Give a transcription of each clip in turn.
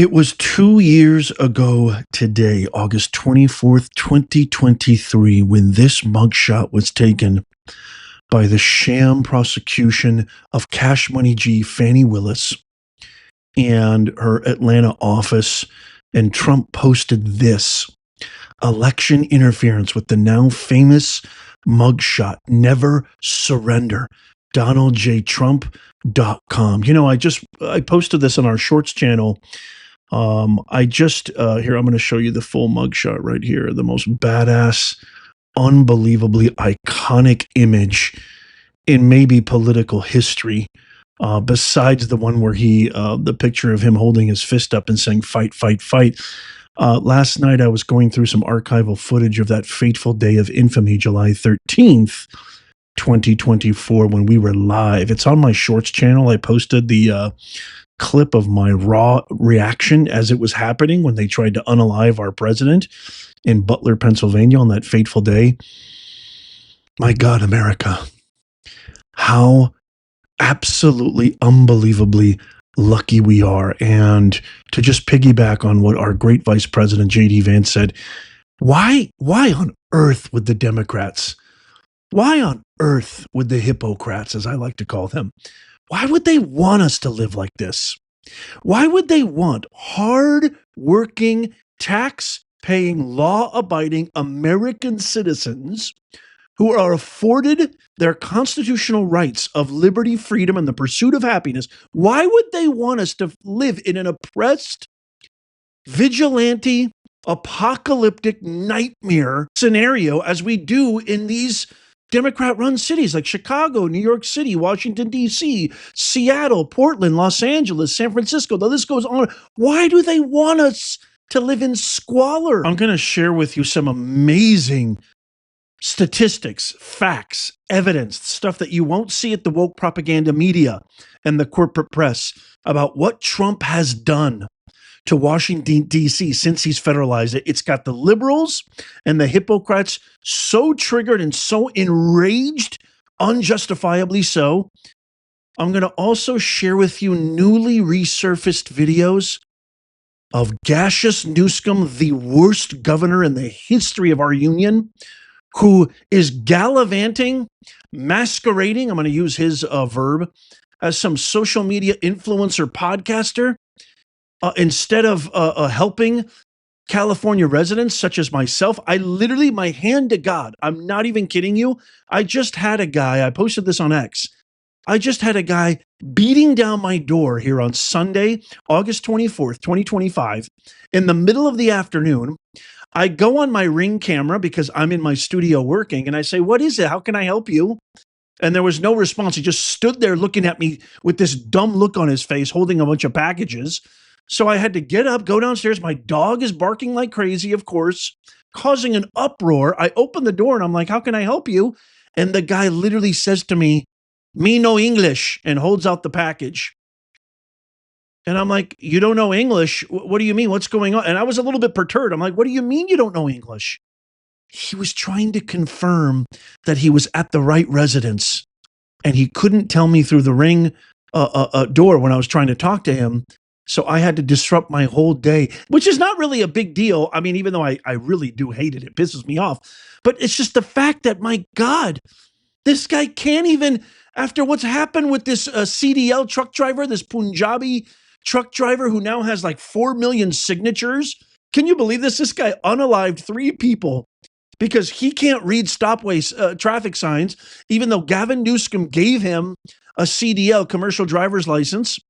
It was 2 years ago today, August 24th, 2023, when this mugshot was taken by the sham prosecution of Cash Money G, Fannie Willis, and her Atlanta office. And Trump posted this: election interference with the now famous mugshot, never surrender. DonaldJTrump.com. You know, I posted this on our Shorts channel. Here, I'm going to show you the full mugshot right here. The most badass, unbelievably iconic image in maybe political history, besides the one where the picture of him holding his fist up and saying, "Fight, fight, fight." Last night, I was going through some archival footage of that fateful day of infamy, July 13th, 2024, when we were live. It's on my Shorts channel. I posted the clip of my raw reaction as it was happening when they tried to unalive our president in Butler, Pennsylvania on that fateful day. My God, America, how absolutely unbelievably lucky we are. And to just piggyback on what our great Vice President J.D. Vance said, why on earth would the Democrats, why on earth would the Hippocrats, as I like to call them, why would they want us to live like this? Why would they want hard-working, tax-paying, law-abiding American citizens who are afforded their constitutional rights of liberty, freedom, and the pursuit of happiness? Why would they want us to live in an oppressed, vigilante, apocalyptic nightmare scenario as we do in these Democrat-run cities like Chicago, New York City, Washington, D.C., Seattle, Portland, Los Angeles, San Francisco? The list goes on. Why do they want us to live in squalor? I'm going to share with you some amazing statistics, facts, evidence, stuff that you won't see at the woke propaganda media and the corporate press about what Trump has done to Washington, D.C. since he's federalized it. It's got the liberals and the Hippocrats so triggered and so enraged, unjustifiably so. I'm going to also share with you newly resurfaced videos of gaseous Newsom, the worst governor in the history of our union, who is gallivanting, masquerading, I'm going to use his verb, as some social media influencer podcaster, instead of helping California residents such as myself. I literally, my hand to God, I'm not even kidding you. I just had a guy, I posted this on X. I just had a guy beating down my door here on Sunday, August 24th, 2025, in the middle of the afternoon. I go on my Ring camera because I'm in my studio working, and I say, "What is it? How can I help you?" And there was no response. He just stood there looking at me with this dumb look on his face, holding a bunch of packages. So I had to get up, go downstairs. My dog is barking like crazy, of course, causing an uproar. I open the door and I'm like, "How can I help you?" And the guy literally says to me, "Me no English," and holds out the package. And I'm like, "You don't know English? What do you mean? What's going on?" And I was a little bit perturbed. I'm like, "What do you mean you don't know English?" He was trying to confirm that he was at the right residence, and he couldn't tell me through the Ring door when I was trying to talk to him. So I had to disrupt my whole day, which is not really a big deal. I mean, even though I really do hate it, it pisses me off. But it's just the fact that, my God, this guy can't even, after what's happened with this CDL truck driver, this Punjabi truck driver who now has like 4 million signatures. Can you believe this? This guy unalived 3 people because he can't read traffic signs, even though Gavin Newsom gave him a CDL, commercial driver's license.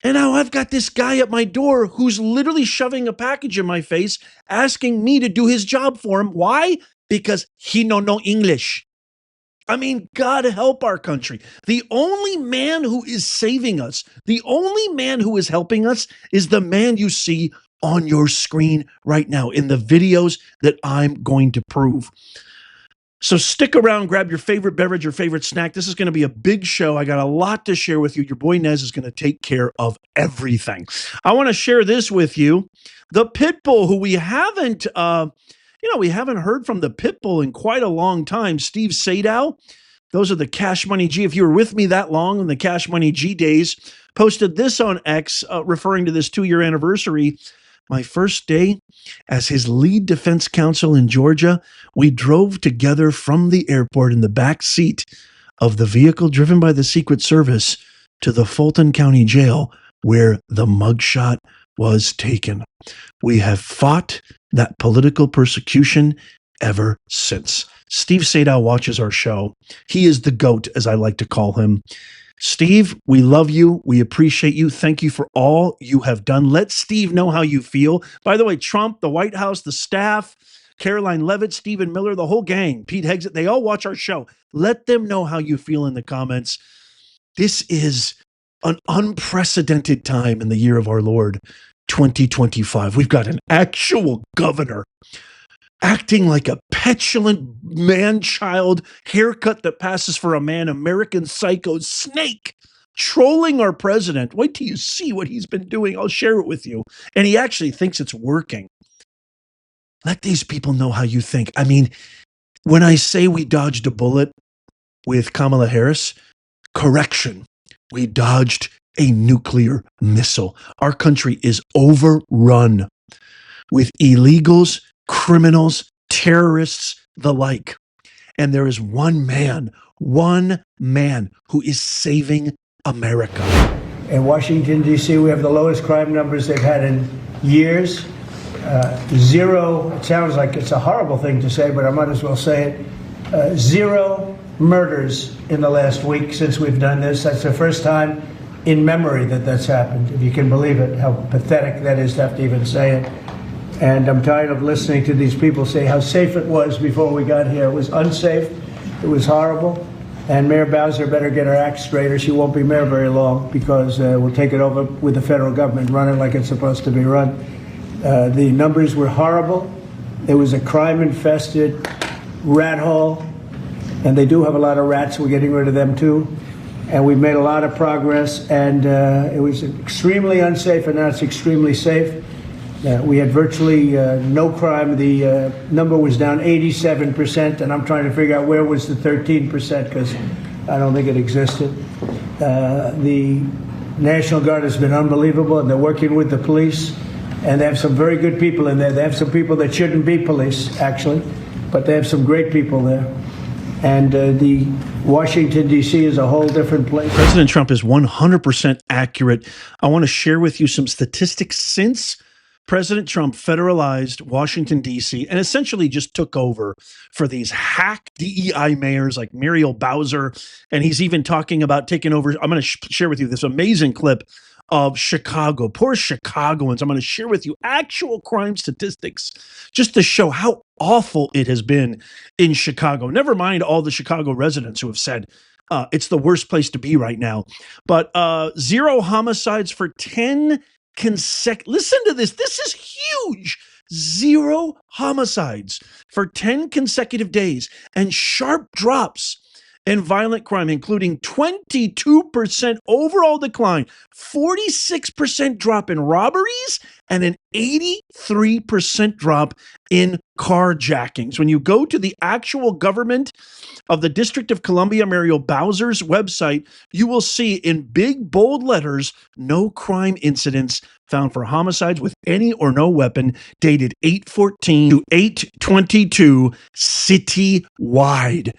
And now I've got this guy at my door who's literally shoving a package in my face, asking me to do his job for him. Why? Because he don't know English. I mean, God help our country. The only man who is saving us, the only man who is helping us is the man you see on your screen right now in the videos that I'm going to prove. So stick around, grab your favorite beverage, your favorite snack. This is going to be a big show. I got a lot to share with you. Your boy Nez is going to take care of everything. I want to share this with you. The Pitbull, who we haven't heard from the Pitbull in quite a long time, Steve Sadow. Those are the Cash Money G. If you were with me that long in the Cash Money G days, posted this on X, referring to this 2-year anniversary. My first day as his lead defense counsel in Georgia, we drove together from the airport in the back seat of the vehicle driven by the Secret Service to the Fulton County Jail, where the mugshot was taken. We have fought that political persecution ever since. Steve Sadow watches our show. He is the GOAT, as I like to call him. Steve, we love you. We appreciate you. Thank you for all you have done. Let Steve know how you feel. By the way, Trump, the White House, the staff, Caroline Leavitt, Stephen Miller, the whole gang, Pete Hegseth, they all watch our show. Let them know how you feel in the comments. This is an unprecedented time in the year of our Lord, 2025. We've got an actual governor acting like a petulant man-child, haircut that passes for a man, American psycho snake, trolling our president. Wait till you see what he's been doing. I'll share it with you. And he actually thinks it's working. Let these people know how you think. I mean, when I say we dodged a bullet with Kamala Harris, correction, we dodged a nuclear missile. Our country is overrun with illegals, criminals, terrorists, the like. And there is one man who is saving America. In Washington, D.C., we have the lowest crime numbers they've had in years. Zero, it sounds like it's a horrible thing to say, but I might as well say it. Zero murders in the last week since we've done this. That's the first time in memory that that's happened, if you can believe it, how pathetic that is to have to even say it. And I'm tired of listening to these people say how safe it was before we got here. It was unsafe. It was horrible. And Mayor Bowser better get her act straight or she won't be mayor very long, because we'll take it over with the federal government, run it like it's supposed to be run. The numbers were horrible. It was a crime-infested rat hole. And they do have a lot of rats. We're getting rid of them, too. And we've made a lot of progress. And it was extremely unsafe, and now it's extremely safe. We had virtually no crime. The number was down 87%, and I'm trying to figure out where was the 13%, because I don't think it existed. The National Guard has been unbelievable, and they're working with the police, and they have some very good people in there. They have some people that shouldn't be police, actually, but they have some great people there. And the Washington, D.C. is a whole different place. President Trump is 100% accurate. I want to share with you some statistics since President Trump federalized Washington, D.C., and essentially just took over for these hack DEI mayors like Muriel Bowser. And he's even talking about taking over. I'm going to share with you this amazing clip of Chicago. Poor Chicagoans. I'm going to share with you actual crime statistics just to show how awful it has been in Chicago. Never mind all the Chicago residents who have said it's the worst place to be right now. But 0 homicides for 10 listen to this. This is huge. 0 homicides for 10 consecutive days, and sharp drops in violent crime, including 22% overall decline, 46% drop in robberies, and an 83% drop in carjackings. When you go to the actual government of the District of Columbia, Muriel Bowser's website, you will see in big, bold letters, no crime incidents found for homicides with any or no weapon, dated 8/14 to 8/22 citywide.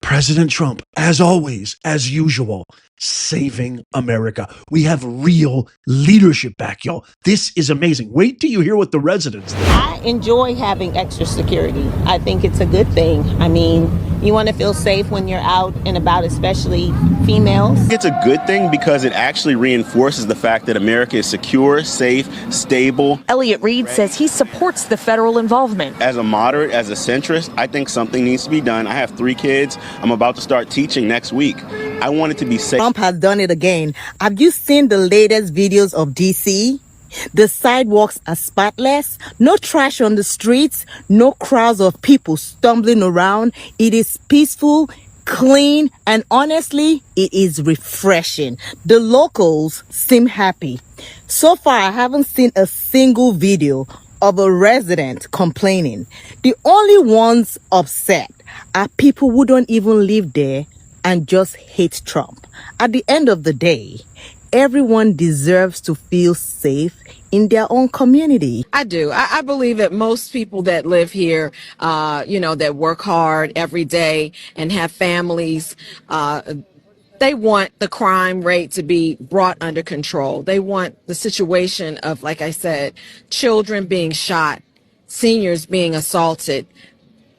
President Trump, as always, as usual, saving America. We have real leadership back, y'all. This is amazing. Wait till you hear what the residents think. I enjoy having extra security. I think it's a good thing. I mean, you want to feel safe when you're out and about, especially females. It's a good thing because it actually reinforces the fact that America is secure, safe, stable. Elliot Reed says he supports the federal involvement. As a moderate, as a centrist, I think something needs to be done. I have 3 kids. I'm about to start teaching next week. I want it to be safe. Trump has done it again. Have you seen the latest videos of DC? The sidewalks are spotless, no trash on the streets, no crowds of people stumbling around. It is peaceful, clean, and honestly, it is refreshing. The locals seem happy. So far, I haven't seen a single video of a resident complaining. The only ones upset are people who don't even live there and just hate Trump. At the end of the day, everyone deserves to feel safe in their own community. I do. I believe that most people that live here, that work hard every day and have families, they want the crime rate to be brought under control. They want the situation of, like I said, children being shot, seniors being assaulted.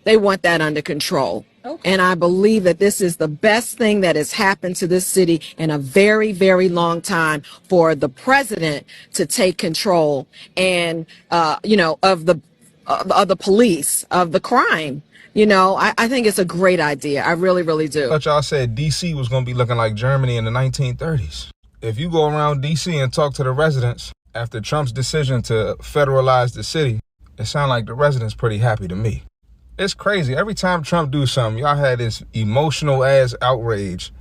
They want that under control. Okay. And I believe that this is the best thing that has happened to this city in a very, very long time, for the president to take control and, of the police, of the crime. I think it's a great idea. I really, really do. I thought y'all said DC was going to be looking like Germany in the 1930s. If you go around DC and talk to the residents after Trump's decision to federalize the city, it sounds like the residents pretty happy to me. It's crazy. Every time Trump do something, y'all had this emotional ass outrage.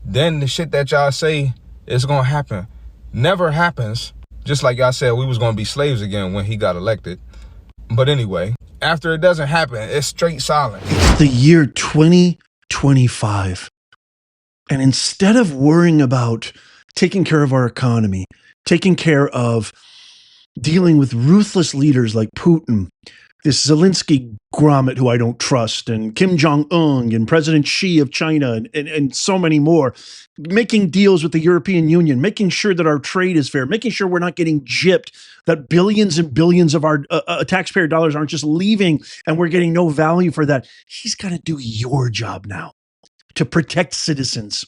Then the shit that y'all say is going to happen never happens. Just like y'all said, we was going to be slaves again when he got elected. But anyway, after it doesn't happen, it's straight silent. It's the year 2025. And instead of worrying about taking care of our economy, taking care of dealing with ruthless leaders like Putin, this Zelensky grommet who I don't trust, and Kim Jong-un, and President Xi of China, and so many more, making deals with the European Union, making sure that our trade is fair, making sure we're not getting gypped, that billions and billions of our taxpayer dollars aren't just leaving and we're getting no value for that. He's got to do your job now to protect citizens.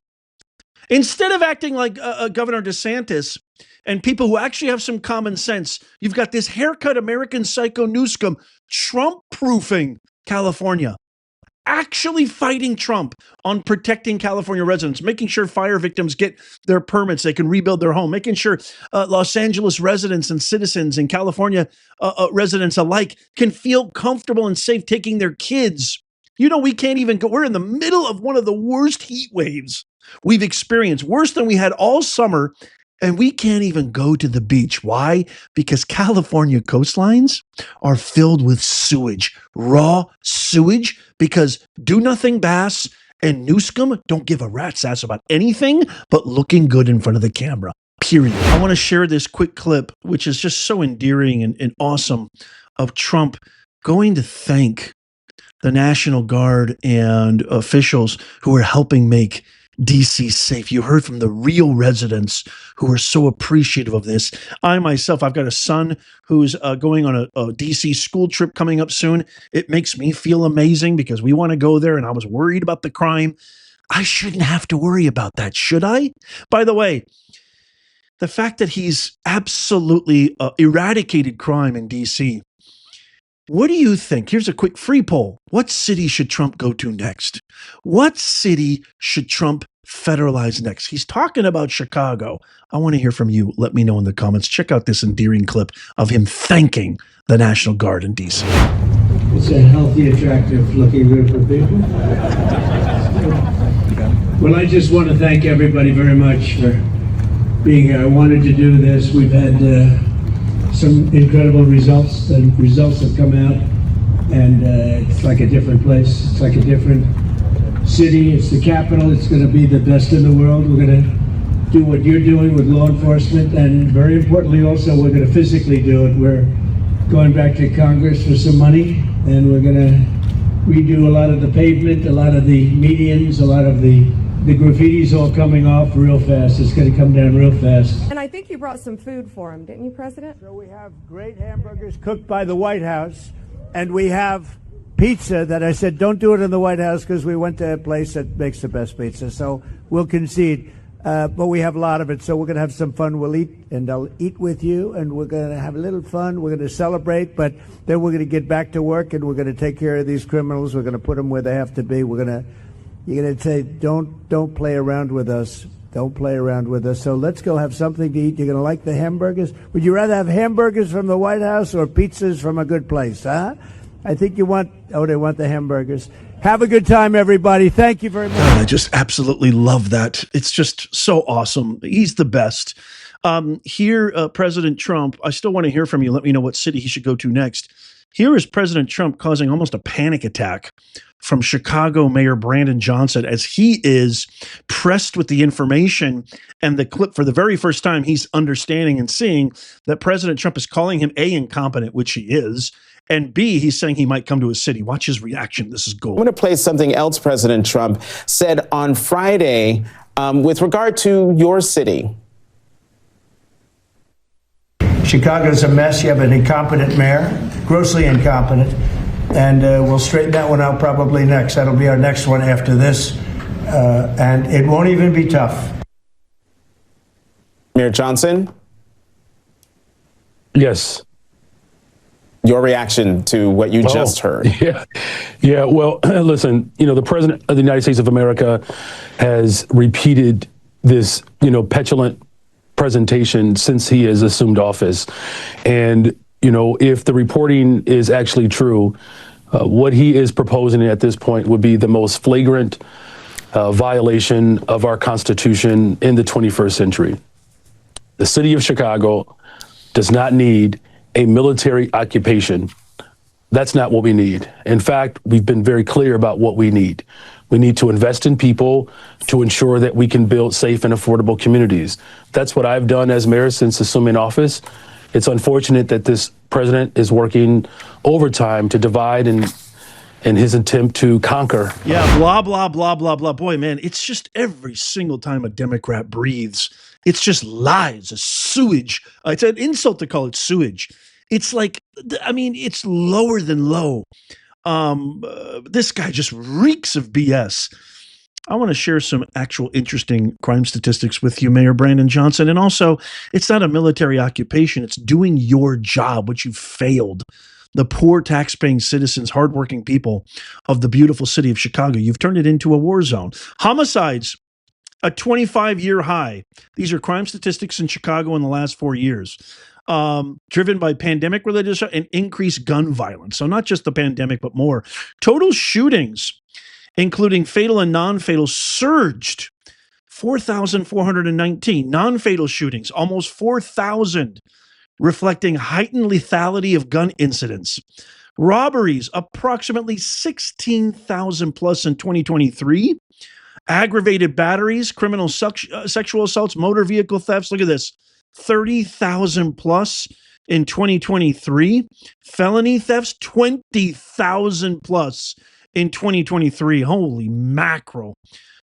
Instead of acting like Governor DeSantis and people who actually have some common sense, you've got this haircut American psycho Newsom Trump-proofing California, actually fighting Trump on protecting California residents, making sure fire victims get their permits, they can rebuild their home, making sure Los Angeles residents and citizens and California residents alike can feel comfortable and safe taking their kids. We can't even go. We're in the middle of one of the worst heat waves we've experienced, worse than we had all summer, and we can't even go to the beach. Why? Because California coastlines are filled with sewage, raw sewage, because do-nothing Bass and Newsom don't give a rat's ass about anything but looking good in front of the camera, period. I want to share this quick clip, which is just so endearing and awesome, of Trump going to thank the National Guard and officials who are helping make DC safe. You heard from the real residents who are so appreciative of this. I myself, I've got a son who's going on a DC school trip coming up soon. It makes me feel amazing because we want to go there, and I was worried about the crime. I shouldn't have to worry about that, should I? By the way, the fact that he's absolutely eradicated crime in DC, what do you think? Here's a quick free poll. What city should Trump go to next? What city should Trump federalize next? He's talking about Chicago. I want to hear from you. Let me know in the comments. Check out this endearing clip of him thanking the National Guard in D.C. It's a healthy, attractive looking group of people. Well, I just want to thank everybody very much for being here. I wanted to do this. We've had some incredible results. The results have come out, and it's like a different place. It's like a different city. It's the capital. It's going to be the best in the world. We're going to do what you're doing with law enforcement, and very importantly also, we're going to physically do it. We're going back to Congress for some money, and we're going to redo a lot of the pavement, a lot of the medians, a lot of the graffiti's all coming off real fast. It's going to come down real fast. And I think you brought some food for him, didn't you, President? So we have great hamburgers cooked by the White House, and we have pizza that I said don't do it in the White House because we went to a place that makes the best pizza. So we'll concede, but we have a lot of it. So we're going to have some fun. We'll eat, and I'll eat with you, and we're going to have a little fun. We're going to celebrate, but then we're going to get back to work, and we're going to take care of these criminals. We're going to put them where they have to be. You're going to say, don't play around with us. Don't play around with us. So let's go have something to eat. You're going to like the hamburgers? Would you rather have hamburgers from the White House or pizzas from a good place, huh? I think you want, they want the hamburgers. Have a good time, everybody. Thank you very much. I just absolutely love that. It's just so awesome. He's the best. President Trump, I still want to hear from you. Let me know what city he should go to next. Here is President Trump causing almost a panic attack from Chicago Mayor Brandon Johnson as he is pressed with the information and the clip. For the very first time, he's understanding and seeing that President Trump is calling him A, incompetent, which he is, and B, he's saying he might come to his city. Watch his reaction. This is gold. I'm going to play something else President Trump said on Friday with regard to your city. Chicago's a mess. You have an incompetent mayor, grossly incompetent, and we'll straighten that one out probably next. That'll be our next one after this, and it won't even be tough. Mayor Johnson? Yes. Your reaction to what you just heard. Yeah. Well, listen, the President of the United States of America has repeated this, petulant presentation since he has assumed office. And, if the reporting is actually true, what he is proposing at this point would be the most flagrant violation of our Constitution in the 21st century. The city of Chicago does not need a military occupation. That's not what we need. In fact, we've been very clear about what we need. We need to invest in people to ensure that we can build safe and affordable communities. That's what I've done as mayor since assuming office. It's unfortunate that this president is working overtime to divide and in his attempt to conquer. Yeah, blah, blah, blah, blah, blah. Boy, man, it's just every single time a Democrat breathes, it's just lies, a sewage. It's an insult to call it sewage. It's like, it's lower than low. This guy just reeks of BS. I want to share some actual interesting crime statistics with you, Mayor Brandon Johnson. And also, it's not a military occupation. It's doing your job, which you failed. The poor tax-paying citizens, hardworking people of the beautiful city of Chicago, you've turned it into a war zone. Homicides, a 25-year high. These are crime statistics in Chicago in the last 4 years. Driven by pandemic-related and increased gun violence. So not just the pandemic, but more. Total shootings, including fatal and non-fatal, surged 4,419. Non-fatal shootings, almost 4,000, reflecting heightened lethality of gun incidents. Robberies, approximately 16,000 plus in 2023. Aggravated batteries, criminal sexual assaults, motor vehicle thefts. Look at this. 30,000 plus in 2023. Felony thefts, 20,000 plus in 2023. Holy mackerel.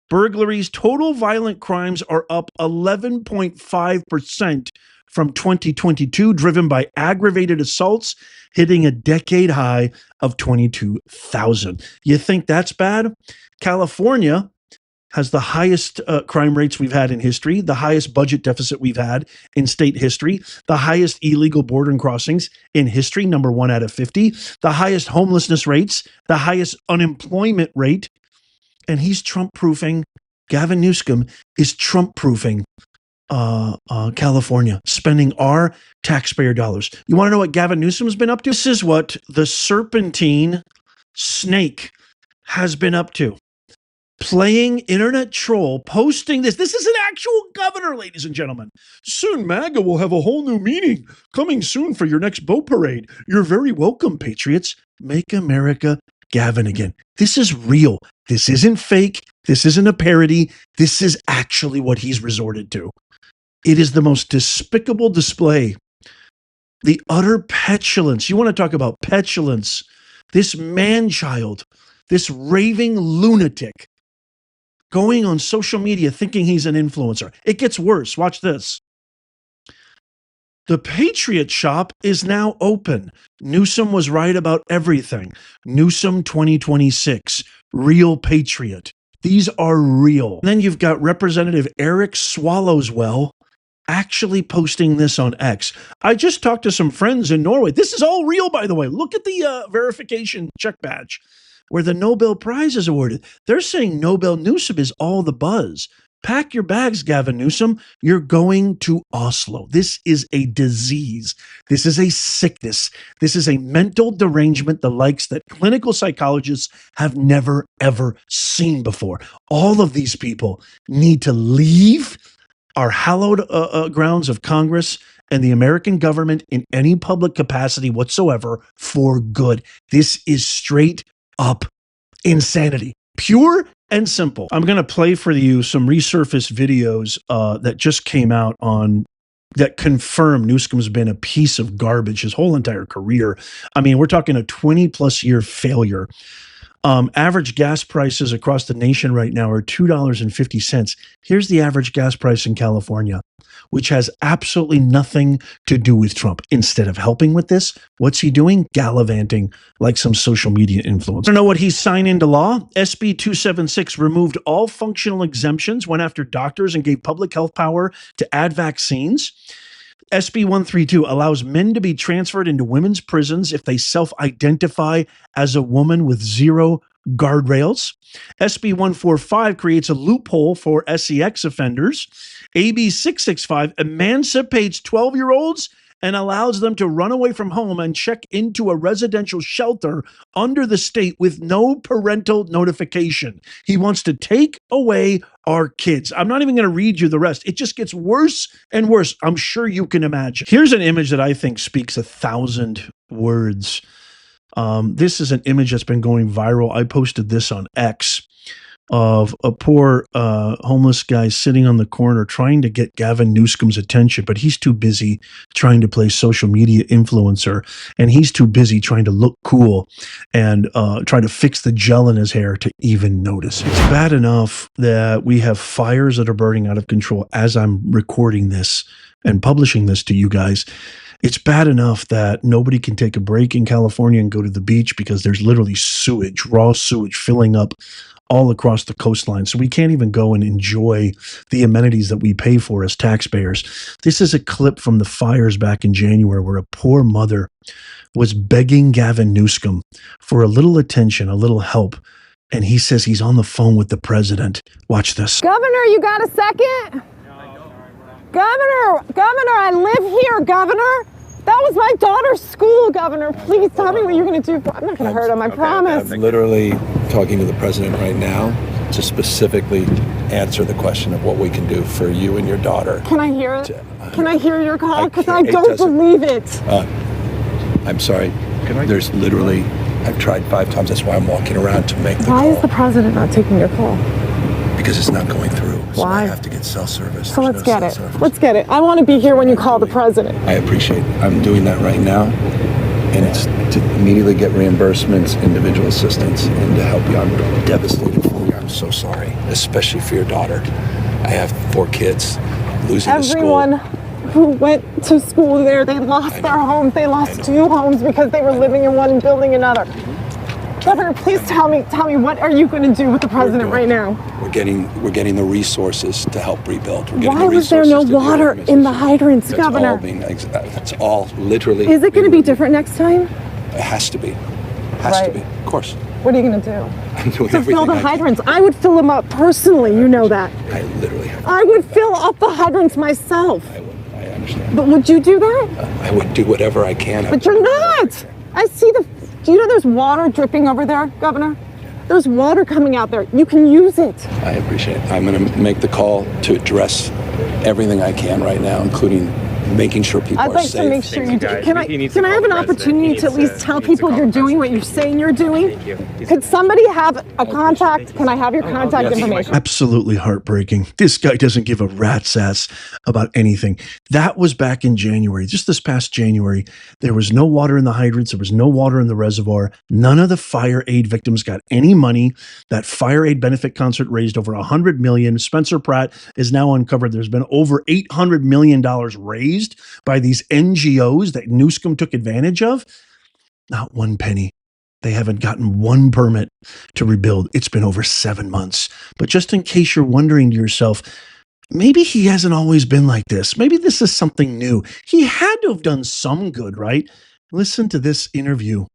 Burglaries, total violent crimes are up 11.5% from 2022, driven by aggravated assaults, hitting a decade high of 22,000. You think that's bad? California has the highest crime rates we've had in history, the highest budget deficit we've had in state history, the highest illegal border crossings in history, number 1 out of 50, the highest homelessness rates, the highest unemployment rate, and he's Trump-proofing. Gavin Newsom is Trump-proofing California, spending our taxpayer dollars. You want to know what Gavin Newsom's been up to? This is what the serpentine snake has been up to. Playing internet troll, posting this. This is an actual governor, ladies and gentlemen. Soon MAGA will have a whole new meaning. Coming soon for your next boat parade. You're very welcome, patriots. Make America Gavin again. This is real. This isn't fake. This isn't a parody. This is actually what he's resorted to. It is the most despicable display. The utter petulance. You want to talk about petulance. This man-child, this raving lunatic, going on social media thinking he's an influencer. It gets worse. Watch this. The Patriot Shop is now open. Newsom was right about everything. Newsom 2026, real patriot. These are real. And then you've got Representative Eric Swallowswell actually posting this on X. I just talked to some friends in Norway. This is all real, by the way. Look at the verification check badge where the Nobel Prize is awarded. They're saying Nobel Newsom is all the buzz. Pack your bags, Gavin Newsom. You're going to Oslo. This is a disease. This is a sickness. This is a mental derangement, the likes that clinical psychologists have never, ever seen before. All of these people need to leave our hallowed grounds of Congress and the American government in any public capacity whatsoever for good. This is straight up insanity. Pure and simple. I'm going to play for you some resurfaced videos that just came out on that confirm Newsom's been a piece of garbage his whole entire career. I mean, we're talking a 20-plus year failure. Average gas prices across the nation right now are $2.50. Here's the average gas price in California, which has absolutely nothing to do with Trump. Instead of helping with this, what's he doing? Gallivanting like some social media influencer. I don't know what he's signed into law. SB 276 removed all functional exemptions, went after doctors, and gave public health power to add vaccines. SB 132 allows men to be transferred into women's prisons if they self-identify as a woman with zero guardrails. SB 145 creates a loophole for sex offenders. AB 665 emancipates 12-year-olds and allows them to run away from home and check into a residential shelter under the state with no parental notification. He wants to take away our kids. I'm not even going to read you the rest. It just gets worse and worse. I'm sure you can imagine. Here's an image that I think speaks 1,000 words. This is an image that's been going viral. I posted this on X of a poor homeless guy sitting on the corner trying to get Gavin Newsom's attention, but he's too busy trying to play social media influencer, and he's too busy trying to look cool and try to fix the gel in his hair to even notice. It's bad enough that we have fires that are burning out of control as I'm recording this and publishing this to you guys. It's bad enough that nobody can take a break in California and go to the beach because there's literally sewage, raw sewage filling up all across the coastline. So we can't even go and enjoy the amenities that we pay for as taxpayers. This is a clip from the fires back in January where a poor mother was begging Gavin Newsom for a little attention, a little help. And he says he's on the phone with the president. Watch this. Governor, you got a second? Governor, I live here, Governor. That was my daughter's school, Governor. Please tell me what you're going to do. I'm not going to hurt him, I promise. I'm literally talking to the president right now to specifically answer the question of what we can do for you and your daughter. Can I hear it? Can I hear your call? Because I don't believe it. I'm sorry. There's literally, I've tried 5 times. That's why I'm walking around to make the call. Why is the president not taking your call? Because it's not going through. So Why? I have to get cell service. So let's get it. Let's get it. I want to be here when you call the president. I appreciate it. I'm doing that right now. And it's to immediately get reimbursements, individual assistance, and to help you. I'm devastated for you. I'm so sorry, especially for your daughter. I have 4 kids losing the school. Everyone who went to school there, they lost their homes. They lost 2 homes because they were living in one and building another. Governor, please tell me, what are you going to do with the president right now? We're getting the resources to help rebuild. Why was there no water in the hydrants, Governor? That's all literally. Is it going to be different next time? It has to be. Has to be. Of course. What are you going to do? I'm doing to everything. Fill the hydrants. I would fill them up personally. You know that. I literally have. I would fill up the hydrants myself. I understand. But would you do that? I would do whatever I can. But you're not. I see the. Do you know there's water dripping over there, Governor? There's water coming out there. You can use it. I appreciate it. I'm going to make the call to address everything I can right now, including making sure people I'd are like safe. to make sure you do. Can I have an opportunity to at least tell people you're doing what you're saying you're doing? Could somebody have a contact? Can I have your contact information? Absolutely heartbreaking. This guy doesn't give a rat's ass about anything. That was back in January. Just this past January, there was no water in the hydrants. There was no water in the reservoir. None of the fire aid victims got any money. That fire aid benefit concert raised over $100 million. Spencer Pratt is now uncovered. There's been over $800 million raised by these NGOs that Newsom took advantage of. Not one penny. They haven't gotten one permit to rebuild. It's been over 7 months. But just in case you're wondering to yourself, maybe he hasn't always been like this. Maybe this is something new. He had to have done some good, right? Listen to this interview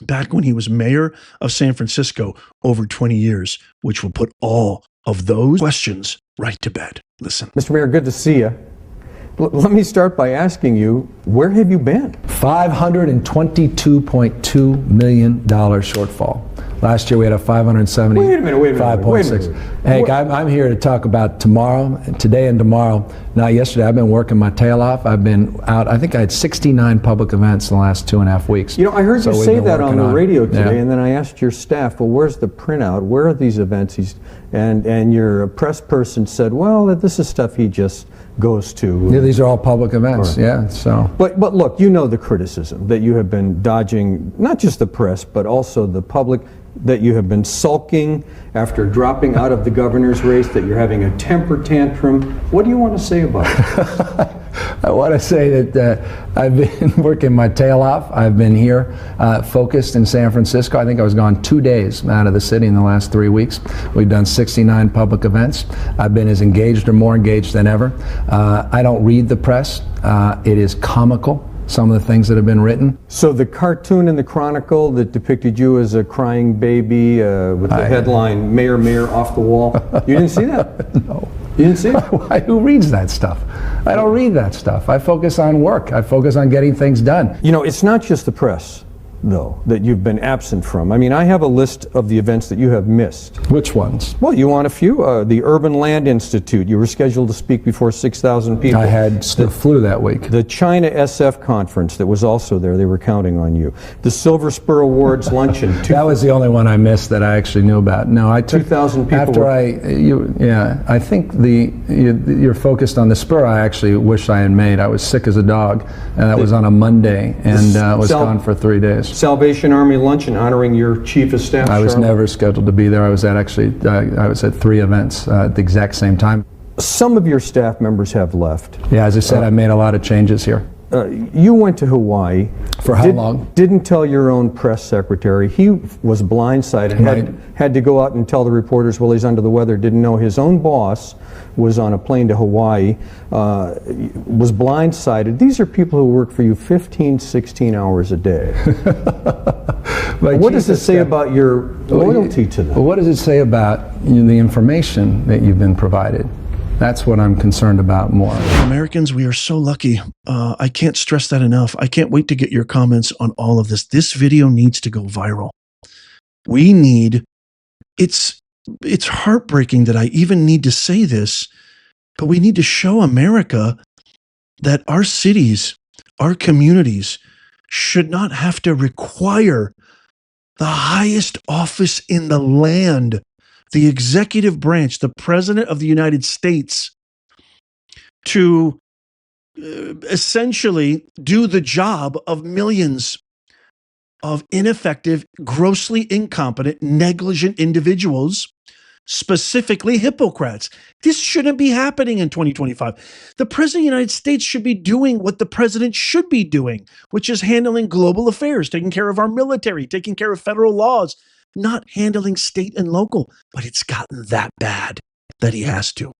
back when he was mayor of San Francisco over 20 years, which will put all of those questions right to bed. Listen. Mr. Mayor, good to see you. Let me start by asking you, where have you been? $522.2 million shortfall. Last year we had a 570. Wait a minute. 5.6. Hank, I'm here to talk about tomorrow, today and tomorrow. Not yesterday. I've been working my tail off. I've been out. I think I had 69 public events in the last 2.5 weeks. You know, I heard you say that on the radio today, yeah. and then I asked your staff, well, where's the printout? Where are these events? And your press person said, well, this is stuff he just goes to. Yeah, these are all public events, right. yeah. So, but look, you know the criticism that you have been dodging, not just the press, but also the public, that you have been sulking after dropping out of the governor's race, that you're having a temper tantrum. What do you want to say about it? I want to say that I've been working my tail off. I've been here focused in San Francisco. I think I was gone 2 days out of the city in the last 3 weeks. We've done 69 public events. I've been as engaged or more engaged than ever. I don't read the press. It is comical, some of the things that have been written. So the cartoon in the Chronicle that depicted you as a crying baby with the headline, Mayor, off the wall, you didn't see that? No. You didn't see it? Who reads that stuff? I don't read that stuff. I focus on work. I focus on getting things done. You know, it's not just the press, though, that you've been absent from. I mean, I have a list of the events that you have missed. Which ones? Well, you want a few. The Urban Land Institute, you were scheduled to speak before 6,000 people. I had the flu that week. The China SF conference that was also there, they were counting on you. The Silver Spur Awards luncheon. That was the only one I missed that I actually knew about. No, I took 2,000 people. After I think you're focused on the Spur. I actually wish I had made. I was sick as a dog, and that was on a Monday, and was gone for 3 days. Salvation Army luncheon honoring your chief of staff. I was never scheduled to be there. I was at 3 events at the exact same time. Some of your staff members have left. Yeah, as I said, I made a lot of changes here. You went to Hawaii. For how long? Didn't tell your own press secretary. He was blindsided. Right. Had to go out and tell the reporters, well, he's under the weather. Didn't know his own boss was on a plane to Hawaii. Was blindsided. These are people who work for you 15, 16 hours a day. What does it say about your loyalty to them? Well, what does it say about the information that you've been provided? That's what I'm concerned about more. Americans, we are so lucky. I can't stress that enough. I can't wait to get your comments on all of this. This video needs to go viral. It's heartbreaking that I even need to say this, but we need to show America that our cities, our communities should not have to require the highest office in the land, the executive branch, the President of the United States, to essentially do the job of millions of ineffective, grossly incompetent, negligent individuals, specifically hypocrites. This shouldn't be happening in 2025. The President of the United States should be doing what the President should be doing, which is handling global affairs, taking care of our military, taking care of federal laws, not handling state and local. But it's gotten that bad that he has to.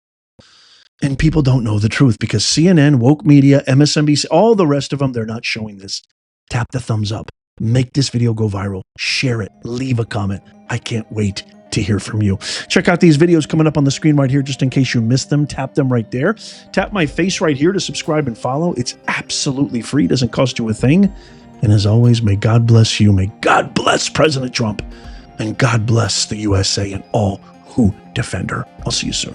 And people don't know the truth because CNN, woke media, MSNBC, all the rest of them, they're not showing this. Tap the thumbs up. Make this video go viral. Share it. Leave a comment. I can't wait to hear from you. Check out these videos coming up on the screen right here just in case you missed them. Tap them right there. Tap my face right here to subscribe and follow. It's absolutely free. It doesn't cost you a thing. And as always, may God bless you. May God bless President Trump. And God bless the USA and all who defend her. I'll see you soon.